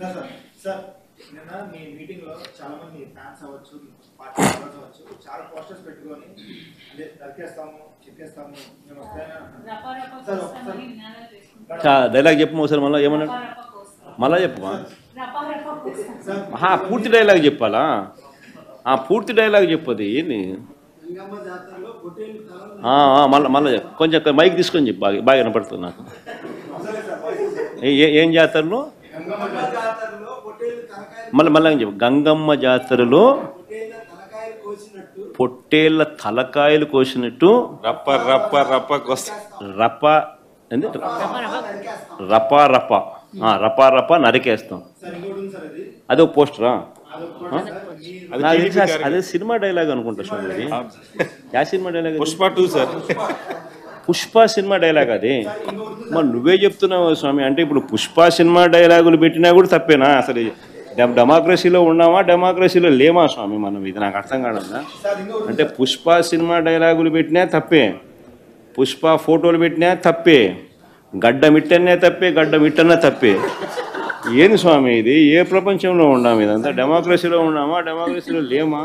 Sir sir నిన్న మీ meeting లో చాలా మంది ఫ్యాన్స్ అవ్వచ్చు, పార్టీ మెంబర్స్ అవ్వచ్చు, చాలా పోస్టర్స్ పెట్టుకొని అంటే నరికేస్తాము, చెక్కేస్తాము, మేము వస్తాయని అంటున్నారు. డైలాగ్ చెప్పు ఒకసారి మళ్ళీ ఏమన్నా మళ్ళా చెప్పమా? పూర్తి డైలాగ్ చెప్పాలా? పూర్తి డైలాగ్ చెప్పది ఏంది? మళ్ళీ కొంచెం మైక్ తీసుకొని చెప్పు, బాగా వినపడుతుంది నాకు. ఏం జాతరలో మళ్ళీ చెప్పు. గంగమ్మ జాతరలో పొట్టేళ్ల తలకాయలు కోసినట్టు రప్ప రప్ప రప్ప రప్ప రపా రపా రపా రపా నరికేస్తాం. అదే పోస్టరా? అదే సినిమా డైలాగ్ అనుకుంటా స్వామి. యా cinema dialogue? Pushpa 2 sir. Pushpa cinema dialogue అది. మరి నువ్వే చెప్తున్నావు స్వామి. అంటే ఇప్పుడు పుష్ప సినిమా డైలాగులు పెట్టినా కూడా తప్పేనా? అసలు డెమోక్రసీలో ఉన్నామా, డెమోక్రసీలో లేమా స్వామి మనం? ఇది నాకు అర్థం కాదన్నా. అంటే పుష్ప సినిమా డైలాగులు పెట్టినా తప్పే, పుష్ప ఫోటోలు పెట్టినా తప్పే, గడ్డ మిట్టనే తప్పే, గడ్డ మిట్టనే తప్పే. ఏంది స్వామి ఇది? ఏ ప్రపంచంలో ఉన్నాము? ఇదంతా డెమోక్రసీలో ఉన్నామా, డెమోక్రసీలో లేమా?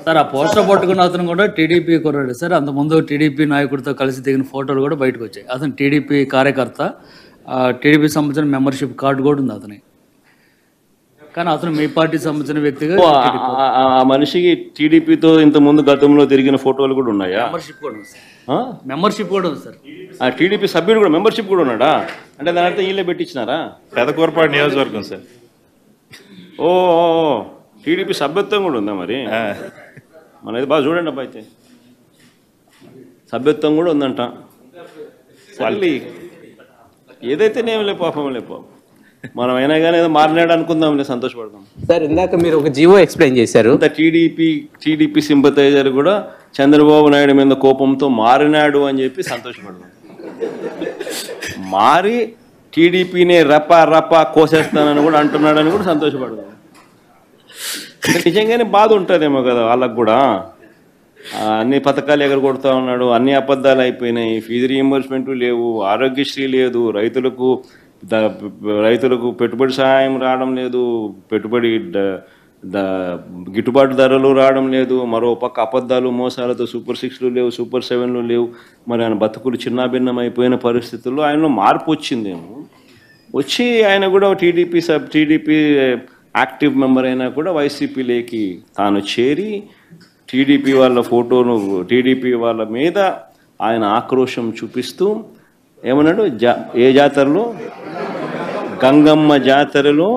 సార్ ఆ పోస్టర్ పట్టుకున్న అతను కూడా టీడీపీ కుర్రాడు సార్. అంతకుముందు టీడీపీ నాయకుడితో కలిసి దిగిన ఫోటోలు కూడా బయటకు వచ్చాయి. అతను టీడీపీ కార్యకర్త, టీడీపీ సంబంధించిన మెంబర్షిప్ కార్డు కూడా ఉంది అతని. కానీ అతను మీ పార్టీ సంబంధించిన వ్యక్తిగా ఆ మనిషికి టీడీపీతో ఇంత ముందు గతంలో తిరిగిన ఫోటోలు కూడా ఉన్నాయా? మెంబర్షిప్ కూడా ఉంది సార్. మెంబర్షిప్ కూడా ఉంది సార్. ఆ టీడీపీ సభ్యుడు కూడా మెంబర్షిప్ కూడా ఉన్నాడా? అంటే దాని అర్థం వీళ్ళే పెట్టించినారా? పెదకూరపాడు నియోజకవర్గం సార్. ఓ టీడీపీ సభ్యత్వం కూడా ఉందా మరి? మనది బాగా చూడండి అబ్బా. అయితే సభ్యత్వం కూడా ఉందంట. మళ్ళీ ఏదైతేనేం లే పాపం, లే పాపం. మనం అయినా కానీ ఏదో మారినాడు అనుకుందాంలే, సంతోషపడదాం. సార్ ఇందాక మీరు ఒక జీవో ఎక్స్ప్లెయిన్ చేశారు. టీడీపీ సింపథైజర్ కూడా చంద్రబాబు నాయుడు మీద కోపంతో మారినాడు అని చెప్పి సంతోషపడదాం. మారి టీడీపీని రపా రపా కోసేస్తానని కూడా అంటున్నాడని కూడా సంతోషపడదాం. నిజంగానే బాధ ఉంటుందేమో కదా వాళ్ళకు కూడా. అన్ని పథకాలు ఎగరగొడతా ఉన్నాడు, అన్ని అబద్ధాలు అయిపోయినాయి, ఫీజు రీయింబర్స్మెంట్ లేవు, ఆరోగ్యశ్రీ లేదు, రైతులకు పెట్టుబడి సహాయం రావడం లేదు, పెట్టుబడి గిట్టుబాటు ధరలు రావడం లేదు, మరో పక్క అబద్ధాలు మోసాలతో సూపర్ 6లు లేవు, సూపర్ 7లు లేవు. మరి ఆయన బతుకులు చిన్నాభిన్నం అయిపోయిన పరిస్థితుల్లో ఆయనలో మార్పు వచ్చిందేమో. వచ్చి ఆయన కూడా టీడీపీ యాక్టివ్ మెంబర్ అయినా కూడా వైసీపీలోకి తాను చేరి టీడీపీ వాళ్ళ ఫోటోను, టీడీపీ వాళ్ళ మీద ఆయన ఆక్రోశం చూపిస్తూ ఏమన్నాడు? ఏ జాతరలో? గంగమ్మ జాతరలో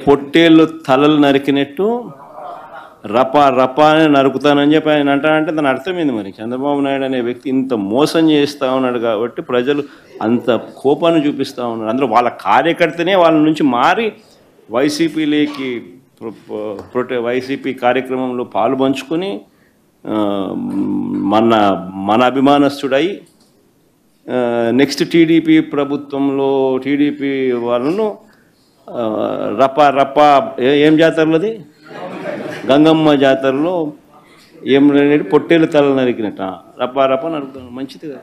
పొట్టేళ్ళు తలలు నరికినట్టు రపా రపా అని నరుకుతానని చెప్పి ఆయన అంటానంటే దాని అర్థమైంది. మరి చంద్రబాబు నాయుడు అనే వ్యక్తి ఇంత మోసం చేస్తూ ఉన్నాడు కాబట్టి ప్రజలు అంత కోపాన్ని చూపిస్తూ ఉన్నారు. అందులో వాళ్ళ కార్యకర్తనే వాళ్ళ నుంచి మారి వైసీపీలోకి వైసీపీ కార్యక్రమంలో పాలు పంచుకొని మన అభిమానస్తుడై నెక్స్ట్ టీడీపీ ప్రభుత్వంలో టీడీపీ వాళ్ళను రపా రపా ఏం జాతరలోది? గంగమ్మ జాతరలో ఏం పొట్టేలు తల నరికినట్ట రపా రపా నరుకుతాను. మంచిది కదా.